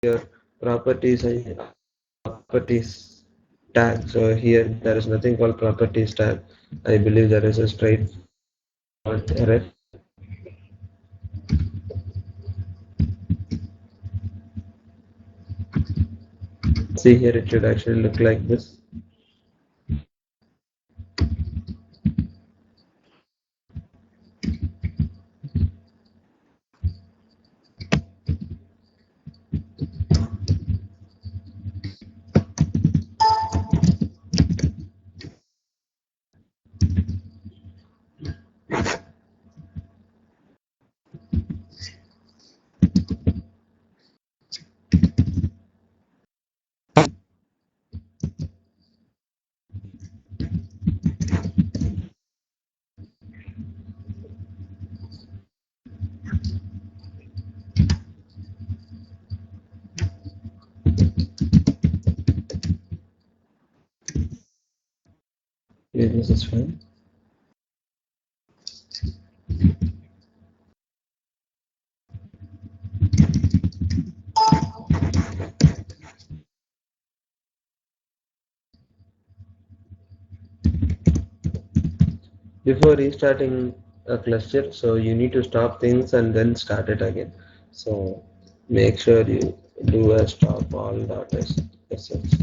your properties and properties tag. So here there is nothing called properties tag. I believe there is a straight error. See here, it should actually look like this. Yeah, this is fine. Before restarting a cluster, so you need to stop things and then start it again. So make sure you do a stop all data sets.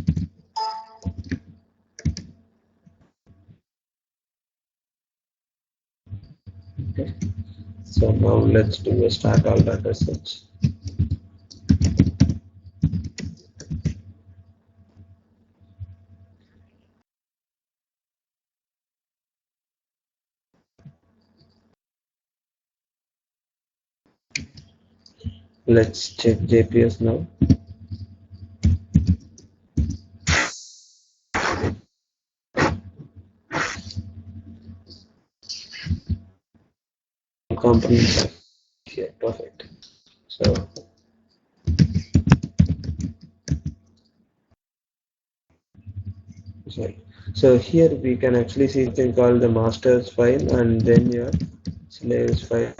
Okay. So now let's do a start all data sets. Let's check JPS now. Components here, perfect. So sorry. So here we can actually see something called the masters file and then your slaves file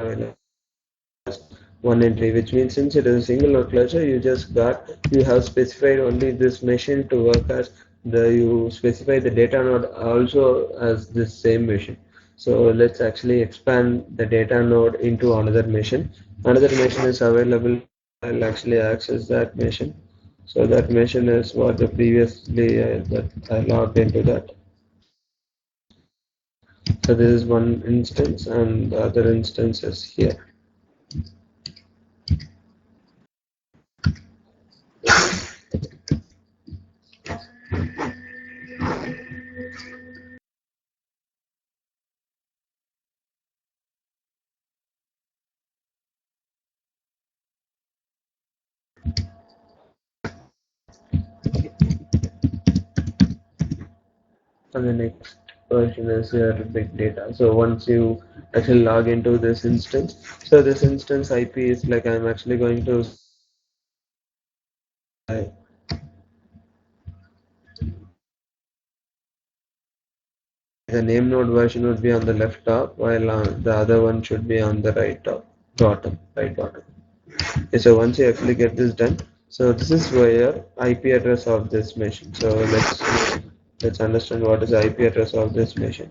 one entry, which means since it is a single node cluster, you have specified only this machine to work as you specify the data node also as this same machine. So let's actually expand the data node into another machine. Another machine is available. I'll actually access that machine. So that machine is what the previously that I logged into that. So this is one instance and the other instance is here. And the next version is your big data. So once you actually log into this instance, so this instance IP is like I'm actually going to the name node version would be on the left top, while the other one should be on the right top, right bottom. Okay, so once you actually get this done, so this is where IP address of this machine. So let's understand what is the IP address of this machine.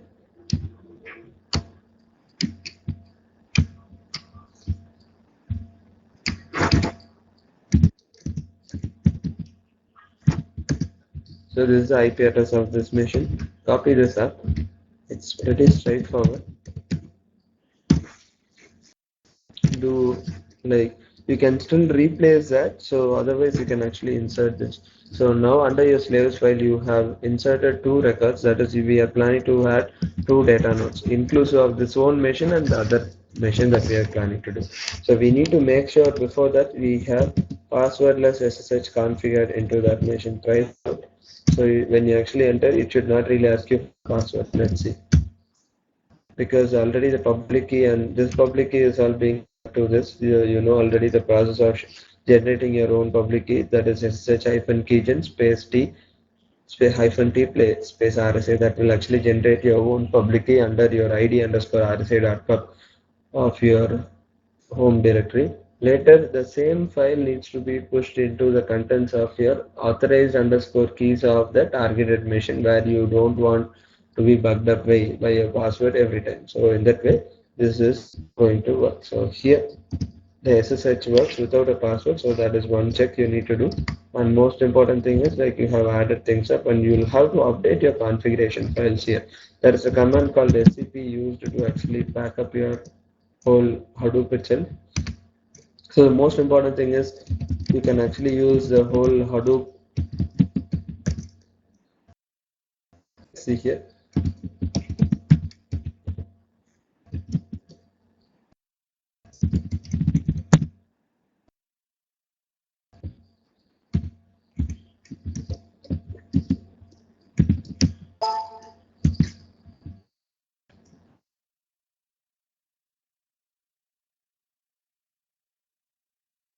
So this is the IP address of this machine. Copy this up. It's pretty straightforward. Do like you can still replace that, so otherwise you can actually insert this. So now under your slaves file you have inserted two records, that is we are planning to add two data nodes inclusive of this one machine and the other machine that we are planning to do. So we need to make sure before that we have passwordless SSH configured into that machine. Try it out. So when you actually enter, it should not really ask you password. Let's see, because already the public key and this public key is all being to this. You know already the process of generating your own public key, that is SSH-keygen space T space hyphen T play space RSA, that will actually generate your own public key under your ID underscore RSA.pub of your home directory. Later, the same file needs to be pushed into the contents of your authorized underscore keys of the targeted machine where you don't want to be bugged up by your password every time. So in that way, this is going to work. So here the SSH works without a password, so that is one check you need to do. And most important thing is like you have added things up and you will have to update your configuration files here. There is a command called scp used to actually back up your whole Hadoop itself. So the most important thing is you can actually use the whole Hadoop. See here.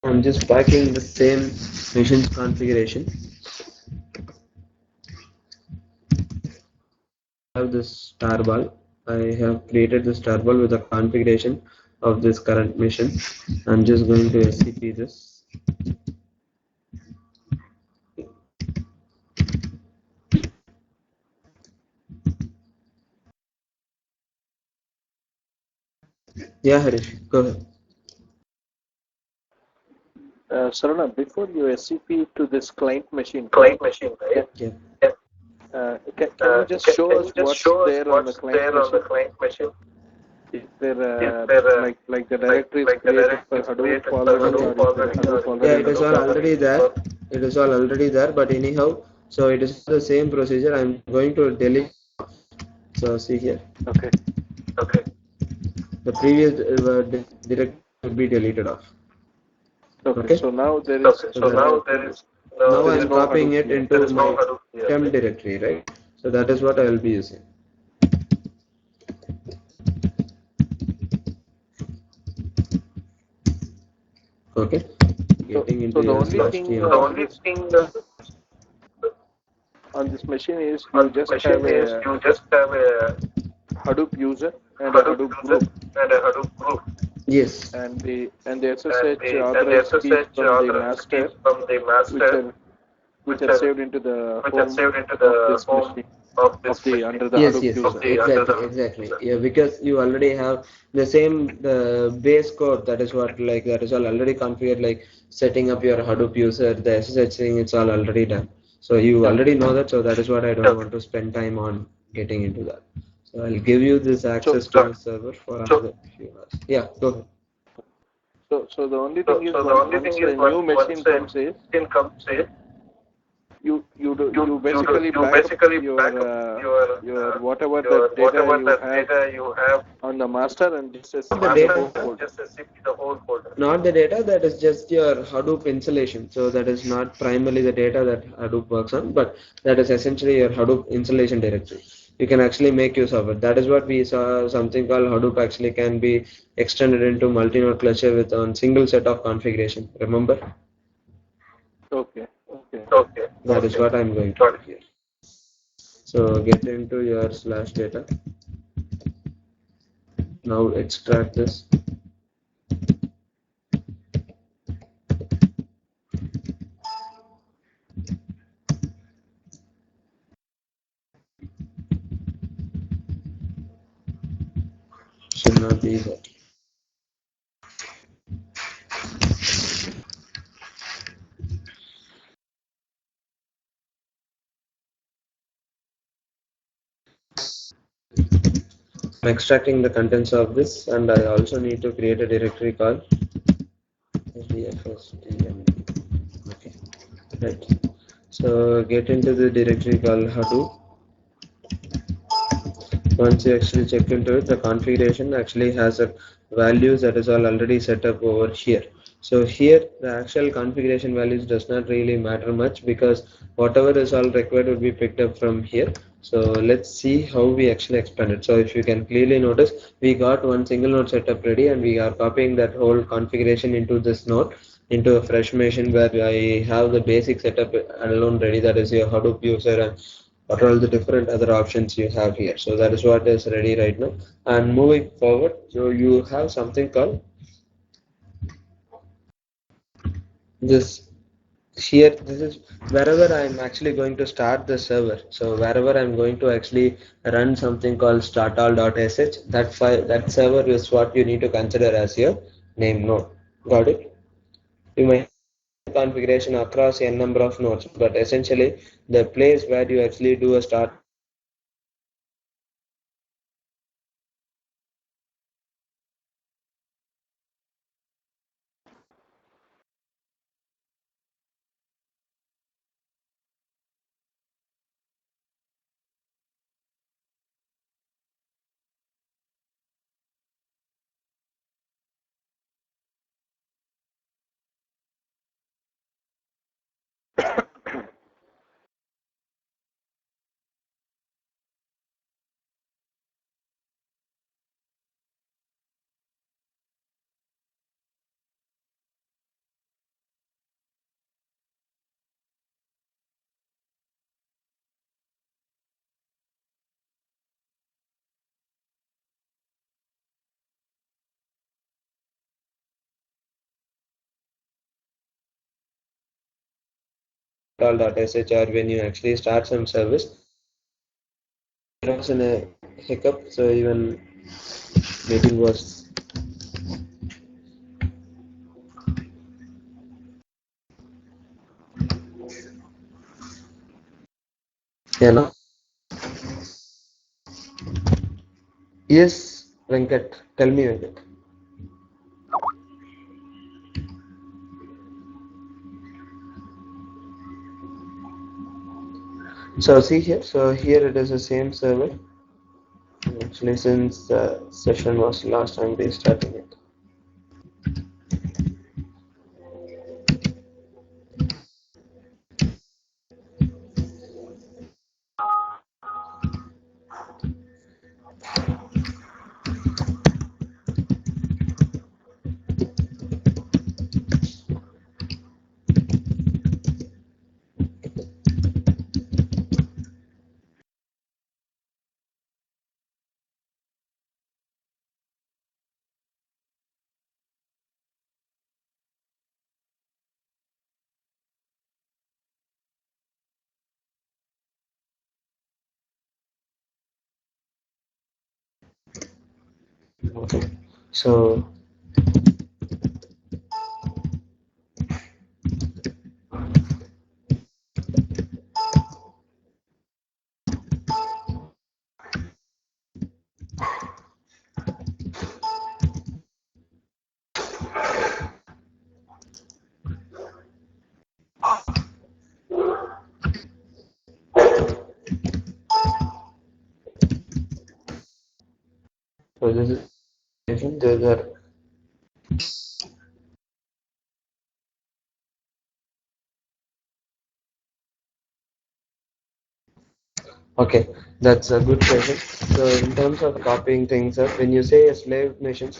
I'm just packing the same machine's configuration. I have this tarball. I have created this tarball with a configuration of this current machine. I'm just going to SCP this. Yeah, Harish, go ahead. Sarana, before you SCP to this client machine, right? Yeah. can you just show us what's there on the client machine? Is there like the directory is created for Hadoop already, or is there Hadoop already? Yeah, it is all already there. It is all already there, but anyhow, so it is the same procedure. I'm going to delete. So see here. Okay. The previous directory will be deleted off. Okay. So now there is. Now there is I'm no copying Hadoop it here. into my temp directory, right? So that is what I will be using. Okay. Getting into the only thing on this machine is you just have a Hadoop user and a Hadoop group. Yes. And the SSH authorized keys from the master, which are saved into the home of this machine under the Hadoop user. Exactly. Yeah, because you already have the same base code. That is what that is all already configured. Like setting up your Hadoop user, the SSH thing, it's all already done. So you already know that. So that is what I don't want to spend time on getting into that. So I'll give you this access to the server for another few hours. Yeah, go ahead. So the only thing is once a new machine comes in, you basically back up your whatever the data you have on the master and just the whole folder. Not the data, that is just your Hadoop installation. So that is not primarily the data that Hadoop works on, but that is essentially your Hadoop installation directory. You can actually make use of it. That is what we saw. Something called Hadoop actually can be extended into multi-node cluster with a single set of configuration. Remember? Okay. That is what I'm going to do here. So get into your slash data. Now extract this. Should not be that. I'm extracting the contents of this, and I also need to create a directory called sdfsdmd. Okay, right. So get into the directory called Hadoop. Once you actually check into it, the configuration actually has a values that is all already set up over here. So here the actual configuration values does not really matter much because whatever is all required will be picked up from here. So let's see how we actually expand it. So if you can clearly notice, we got one single node setup ready and we are copying that whole configuration into this node, into a fresh machine where I have the basic setup alone ready, that is your Hadoop user and what are all the different other options you have here. So that is what is ready right now. And moving forward, so you have something called this here, this is wherever I'm actually going to start the server. So wherever I'm going to actually run something called startall.sh, that file, that server is what you need to consider as your name node. Got it? You may have configuration across n number of nodes, but essentially the place where you actually do a start startall.sh, or when you actually start some service, there was a hiccup, so even meeting was no. Yes, Venkat, tell me, Venkat. So see here, so here it is the same server. Actually, since the session was last time restarting it. Okay. So this is those are okay. That's a good question. So in terms of copying things up, when you say a slave machine,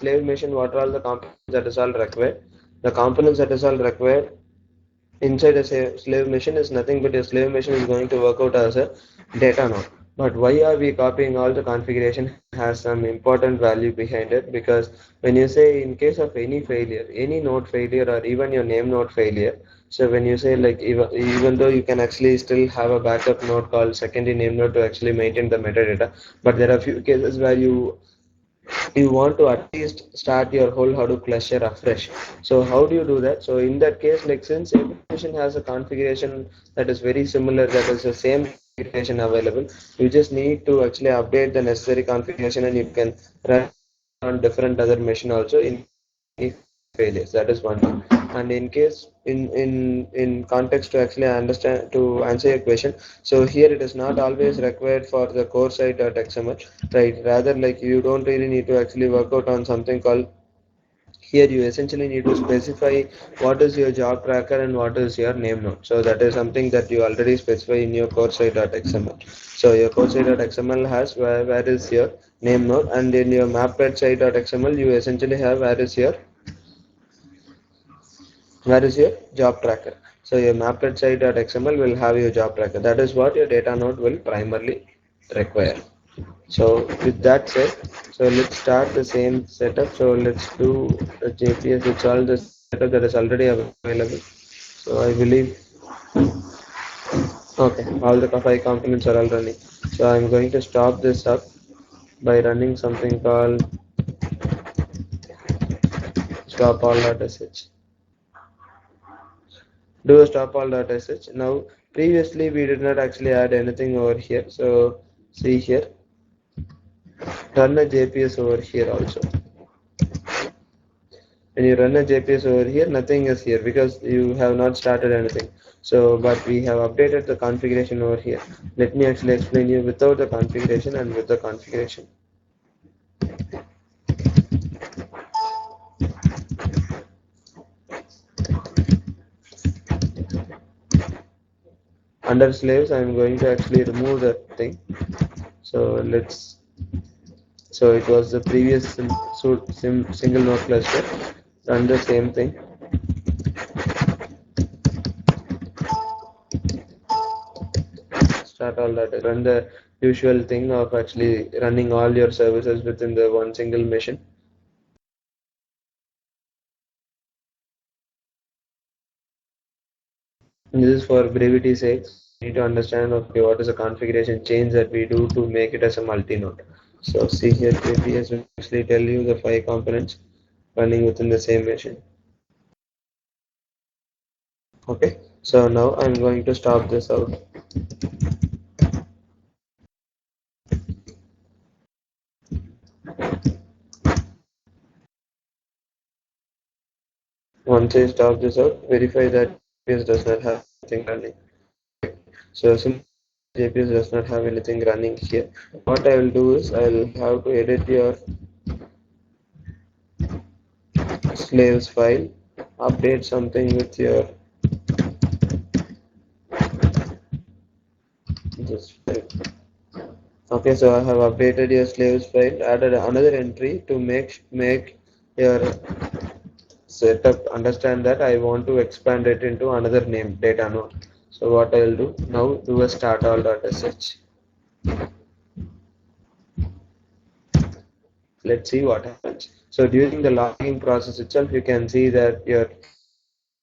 what are all the components that is all required? The components that is all required inside a slave machine is nothing but a slave machine is going to work out as a data node. But why are we copying all the configuration has some important value behind it, because when you say in case of any failure, any node failure or even your name node failure, so when you say like even though you can actually still have a backup node called secondary name node to actually maintain the metadata, but there are few cases where you want to at least start your whole Hadoop cluster afresh. So how do you do that? So in that case, like since every machine has a configuration that is very similar, that is the same configuration available, you just need to actually update the necessary configuration and you can run on different other machine also in any failures. That is one thing. And in case in context to actually understand to answer your question, so here it is not always required for the core site.xml, right? Rather, like you don't really need to actually work out on something called, here you essentially need to specify what is your job tracker and what is your name node. So that is something that you already specify in your core site.xml. So your core site.xml has where is your name node, and in your map.site.xml site.xml you essentially have where is your job tracker. So your mapped site.xml will have your job tracker. That is what your data node will primarily require. So with that said, so let's start the same setup. So let's do the JPS. It's all the setup that is already available. So I believe, okay, all the 5 components are all running. So I'm going to stop this up by running something called stop all.sh. Do a stop all.sh. Now, previously we did not actually add anything over here. So see here, run a JPS over here also. When you run a JPS over here, nothing is here because you have not started anything. So, but we have updated the configuration over here. Let me actually explain you without the configuration and with the configuration. Under slaves, I am going to actually remove that thing. So so it was the previous single node cluster. Run the same thing. Start all that. Run the usual thing of actually running all your services within the one single machine. This is for brevity's sake. You need to understand, okay, what is the configuration change that we do to make it as a multi-node. So see here, JPS will actually tell you the 5 components running within the same machine. Okay, so now I'm going to stop this out. Once I stop this out, verify that JPS does not have anything running. So since JPS does not have anything running here, what I will do is I will have to edit your slaves file, update something with your this file. Okay, so I have updated your slaves file, added another entry to make your setup understand that I want to expand it into another name data node. So what I will do now, do a start all.sh. Let's see what happens. So during the logging process itself, you can see that your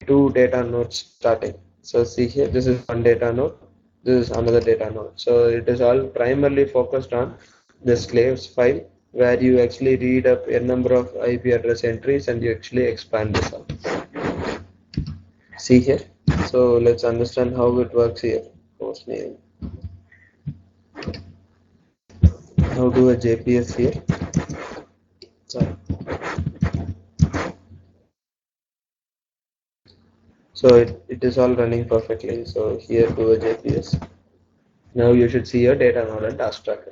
2 data nodes starting. So see here, this is one data node, this is another data node. So it is all primarily focused on the slaves file where you actually read up a number of IP address entries and you actually expand this out. See here. So let's understand how it works here. Host name. Now do a JPS here. Sorry. So it is all running perfectly. So here do a JPS. Now you should see your data node and task tracker.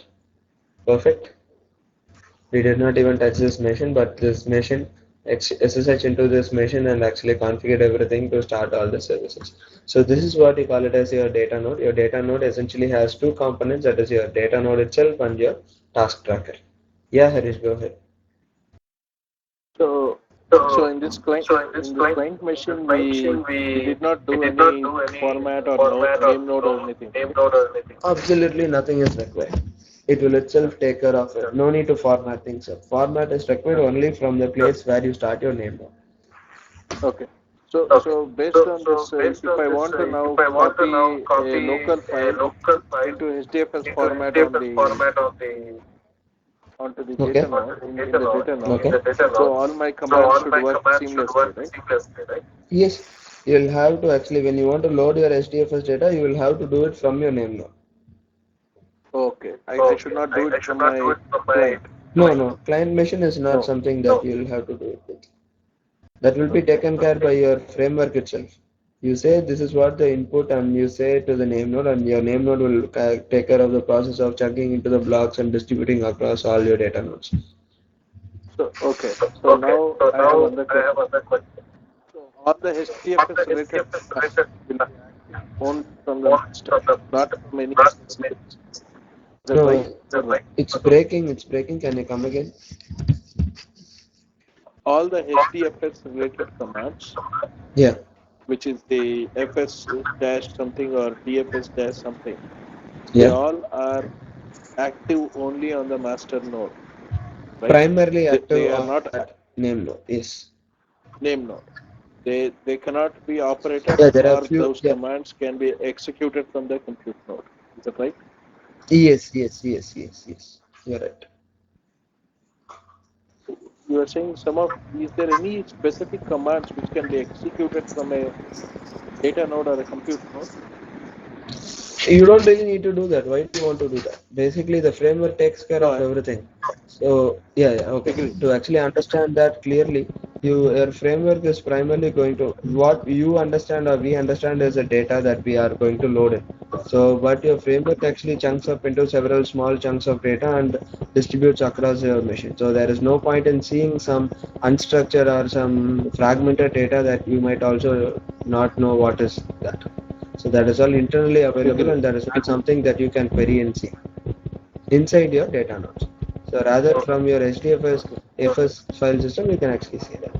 Perfect. We did not even touch this machine, but this machine SSH into this machine and actually configured everything to start all the services. So this is what you call it as your data node. Your data node essentially has 2 components, that is your data node itself and your task tracker. Yeah, Harish, go ahead. So in this client machine, we did not do any format or name node or anything. Absolutely nothing is required. It will itself take care of it. No need to format things up. Format is required only from the place where you start your name node. Okay. So based on this, if I want to now copy a local file into HDFS format onto the Okay. data node, in the data node. Okay. So all my commands should work seamlessly, right? Yes, you will have to actually, when you want to load your HDFS data, you will have to do it from your name node. Okay. I should not do it from my client. No. Client machine is not something that you will have to do it with. That will be taken care by your framework itself. You say this is what the input and you say to the name node and your name node will take care of the process of chunking into the blocks and distributing across all your data nodes. So now I have another question. So all the HDFS related will be owned from the master, not from any slaves. No, it's breaking. Can you come again? All the HDFS related commands, Yeah, which is the fs dash something or dfs dash something, yeah. they all are active only on the master node, right? Primarily active They are on not that name node. Yes. name node. they cannot be operated, Yeah, there are or few. those Yeah. commands can be executed from the compute node. Is that right? Yes. You're right. You are saying some of, is there any specific commands which can be executed from a data node or a compute node? You don't really need to do that. Why do you want to do that? Basically, the framework takes care No, of I everything. So yeah, okay. agree. To actually understand that clearly, your framework is primarily going to what you understand or we understand as a data that we are going to load in. So, but your framework actually chunks up into several small chunks of data and distributes across your machine. So there is no point in seeing some unstructured or some fragmented data that you might also not know what is that. So that is all internally available, Agree. and that is not something that you can query and see inside your data nodes. So rather from your HDFS FS file system, you can actually see that.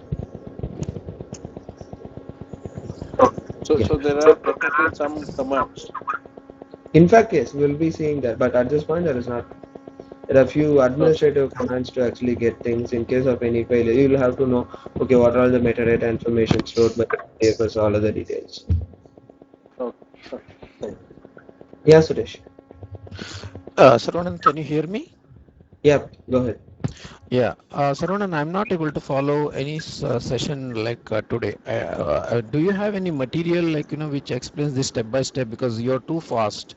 So, Yeah. so there are technically some commands. In fact, yes, we'll be seeing that, but at this point, there is not. There are few Okay. administrative commands to actually get things in case of any failure. You'll have to know, okay, what are the metadata information stored by HDFS, all other details. Okay. Okay. Right. Yeah, Suresh. Saravanan, can you hear me? Yeah, go ahead. Yeah, Saravanan, I'm not able to follow any session like today. Do you have any material like which explains this step by step, because you're too fast?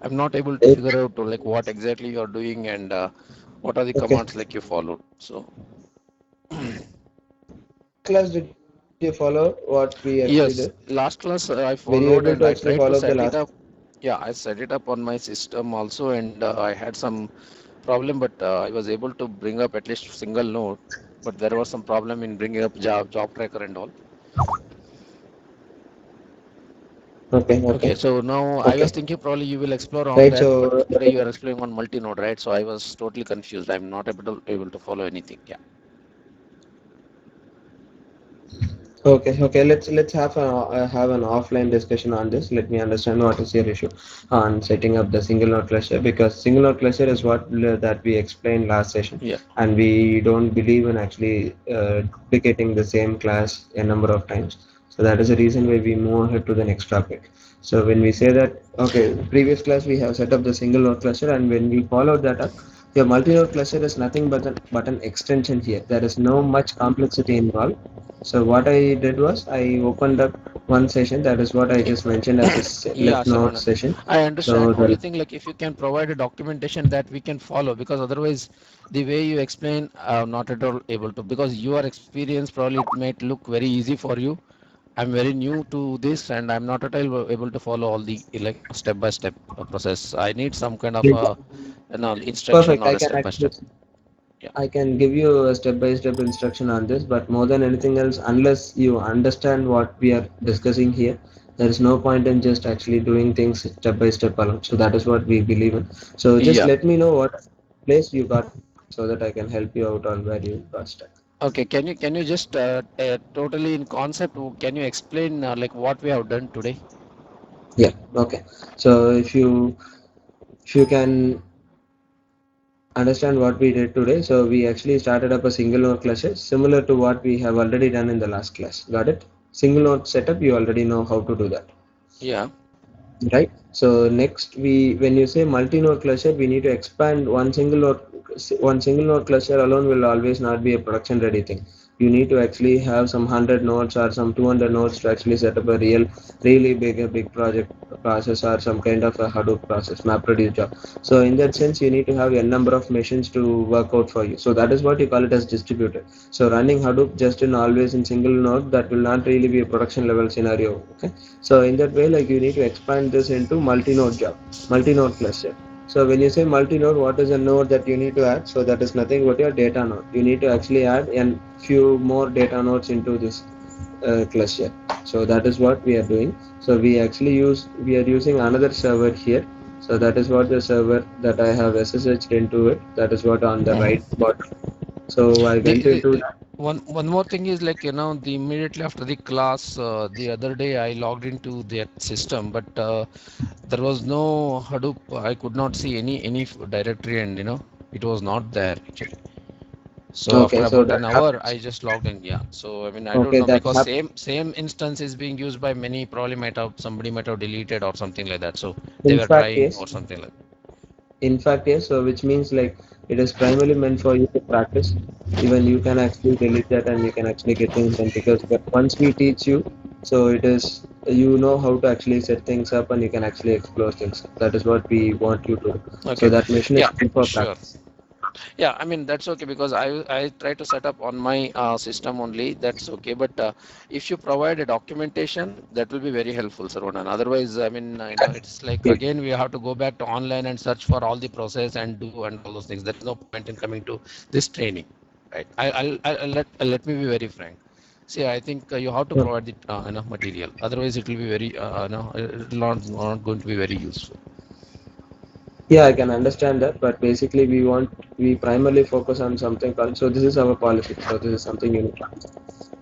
I'm not able to figure out like what exactly you're doing and what are the Okay. commands like you followed. So Class, did you follow what we actually did? yes, last class I Were you able followed to and I actually tried to follow up the set it last? up. Yeah, I set it up on my system also, and I had some problem, but I was able to bring up at least single node. But there was some problem in bringing up job tracker and all. Okay, Okay. so now I was thinking probably you will explore on Right. that, but So, today you are exploring on multi-node, right? So I was totally confused. I'm not able to follow anything. Yeah. okay. Let's have an offline discussion on this. Let me understand what is your issue on setting up the single node cluster, because single node cluster is what that we explained last session, Yeah. and we don't believe in actually duplicating the same class a number of times. So that is the reason why we move ahead to the next topic. So when we say that, okay, previous class we have set up the single node cluster, and when we follow that up, your multi-node cluster is nothing but an extension here. There is no much complexity involved. So what I did was I opened up one session. That is what I just mentioned as this Yeah, left node Saravanan. session. I So understand. Only the thing like if you can provide a documentation that we can follow, because otherwise the way you explain, I'm not at all able to, because your experience probably it might look very easy for you. I'm very new to this and I'm not at all able to follow all the like step by step process. I need some kind of a instruction perfect. or a step by step. Yeah. I can give you a step-by-step instruction on this, but more than anything else, unless you understand what we are discussing here, there is no point in just actually doing things step by step alone. So that is what we believe in. So just Yeah. let me know what place you got so that I can help you out on where you got stuck. Okay. Can you just totally in concept, can you explain like what we have done today? Yeah, okay. So if you can understand what we did today, so we actually started up a single node cluster similar to what we have already done in the last class. Got it? Single node setup, you already know how to do that. Yeah. Right. So next, when you say multi-node cluster, we need to expand one single node cluster alone will always not be a production ready thing. You need to actually have some 100 nodes or some 200 nodes to actually set up a really big project process or some kind of a Hadoop process, MapReduce job. So in that sense, you need to have a number of machines to work out for you. So that is what you call it as distributed. So running Hadoop just in always in single node, that will not really be a production level scenario. Okay. So in that way, like you need to expand this into multi-node cluster. So when you say multi-node, what is a node that you need to add? So that is nothing but your data node. You need to actually add a few more data nodes into this cluster. So that is what we are doing. So we are using another server here. So that is what the server that I have SSH'd into it. That is what on the right bottom. So I The, went the, into the one more thing is like the immediately after the class the other day I logged into that system, but there was no Hadoop. I could not see any directory, and it was not there actually. So after Okay, so about that an hour, I happens. just logged in. Yeah. So I mean, I don't Okay, know that because happens. same instance is being used by many. Probably might have somebody might have deleted or something like that. So they In were fact, trying yes. or something like. In fact, yes. So which means like it is primarily meant for you to practice. Even you can actually delete that and you can actually get things done because once we teach you, so it is you know how to actually set things up and you can actually explore things. That is what we want you to do. So Okay. that mission is Yeah. meant for Sure. practice. Yeah, I mean that's okay because I try to set up on my system only. That's okay. But if you provide a documentation, that will be very helpful, Sarvanan. Otherwise, I mean, it's like Okay. again we have to go back to online and search for all the process and do and all those things. There is no point in coming to this training, right? I'll let me be very frank. See, I think you have to So, provide the enough material. Otherwise, it will be very it will not going to be very useful. yeah, I can understand that, but basically we primarily focus on something called, so this is our policy. So this is something you need to understand.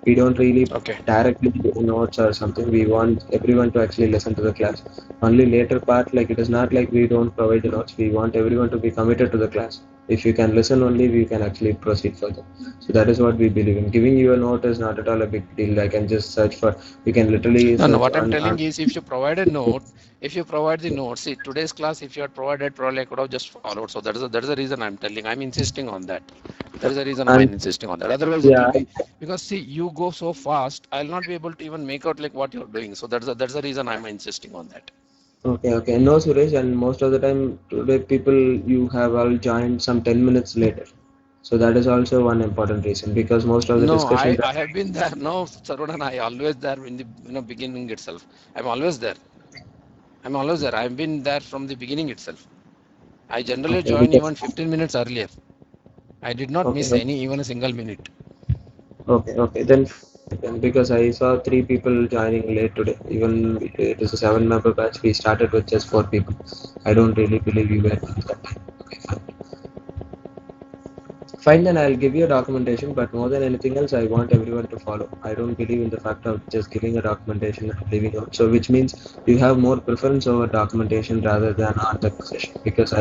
We don't really Okay. directly do notes or something. We want everyone to actually listen to the class. Only later part, like it is not like we don't provide the notes. We want everyone to be committed to the class. If you can listen only, we can actually proceed further. So that is what we believe in. Giving you a note is not at all a big deal. I can just search for. You can literally No, no, search what I'm on telling is if you provide a note, if you provide the note, see today's class, if you had provided, probably I could have just followed. So that is the reason I'm telling. I'm insisting on that. That is the reason I'm and insisting on that. Otherwise, it will yeah. be because see, you go so fast, I'll not be able to even make out like what you're doing. So that's the reason I'm insisting on that. Okay, okay. No, Suresh, and most of the time today people you have all joined some 10 minutes later. So that is also one important reason because most of the No, discussions I that I have been there. No, Sarudan, I always there in the beginning itself. I'm always there. I'm always there. I've been there from the beginning itself. I generally okay, join because even 15 minutes earlier. I did not okay, miss any even a single minute. okay, then because I saw three people joining late today. Even it is a seven-member batch. We started with just four people. I don't really believe you were at that time. Okay, fine. Fine, then I'll give you a documentation, but more than anything else, I want everyone to follow. I don't believe in the fact of just giving a documentation and leaving out. So, which means you have more preference over documentation rather than on the session because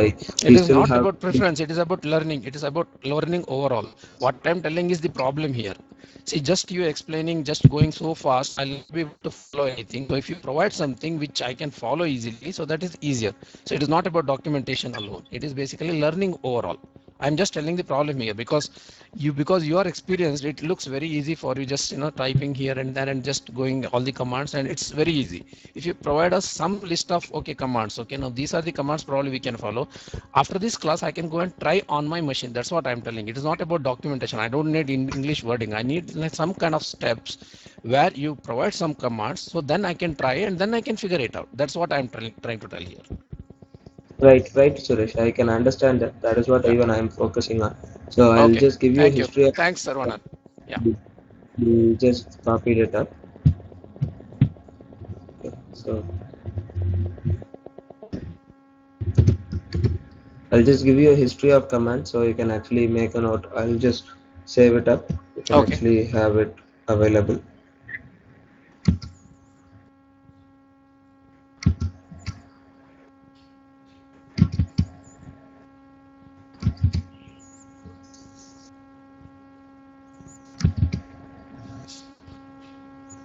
It we is still not have. about preference, it is about learning. It is about learning overall. What I'm telling is the problem here. See, just you explaining, just going so fast, I'll not be able to follow anything. So if you provide something which I can follow easily, so that is easier. So it is not about documentation alone. It is basically learning overall. I'm just telling the problem here because you are experienced, it looks very easy for you just typing here and there and just going all the commands and it's very easy. If you provide us some list of okay commands, okay, now these are the commands probably we can follow. After this class, I can go and try on my machine. That's what I'm telling. It is not about documentation. I don't need English wording. I need like some kind of steps where you provide some commands so then I can try and then I can figure it out. That's what I'm trying to tell here. Right, right, Suresh. I can understand that. That is what Yeah. even I am focusing on. So I'll Okay. just give you a Thank you. history of. Thanks, Sarvanan. Yeah. You just copied it up. Okay. So I'll just give you a history of commands so you can actually make a note. I'll just save it up. You can Okay. actually have it available.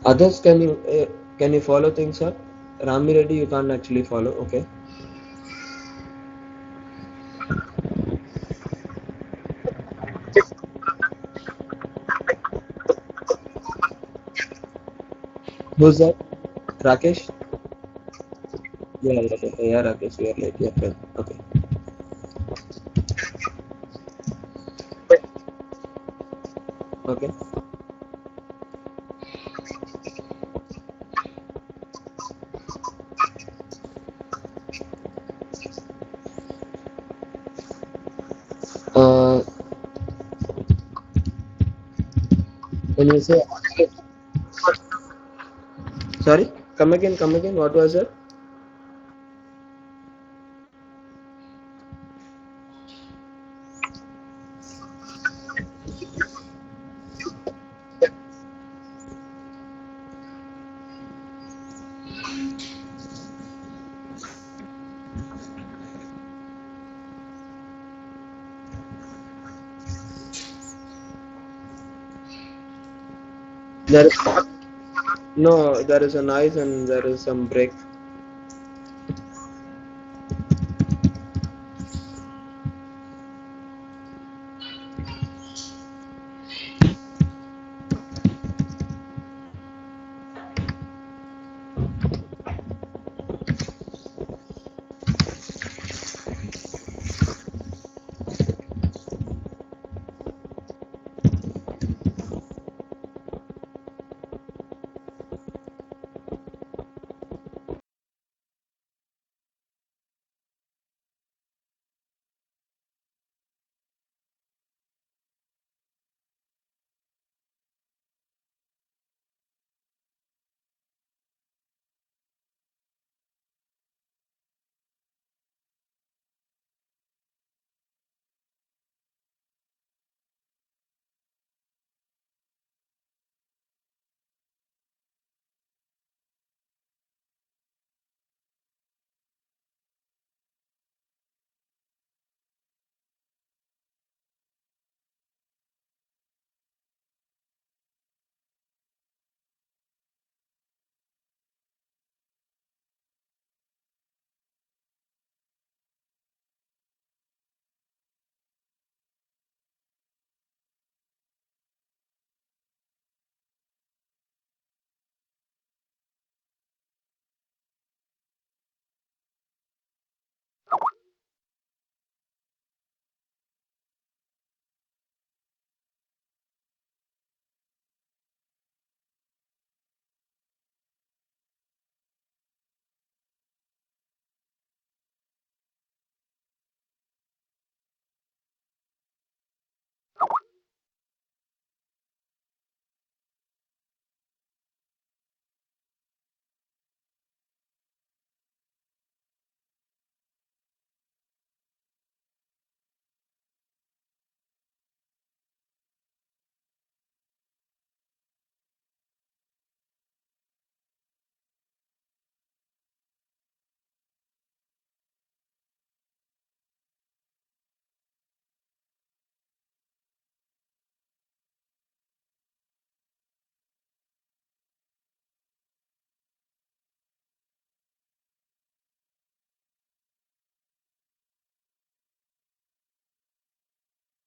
Others, can you follow things up? Rami Reddy, you can't actually follow. Okay. Who's that? Rakesh? Yeah, yeah, yeah, yeah, Rakesh, you are late. Yeah, fine. Okay. Okay. Uh, when you say, sorry, come again. What was it? There is no, there is a noise and there is some break.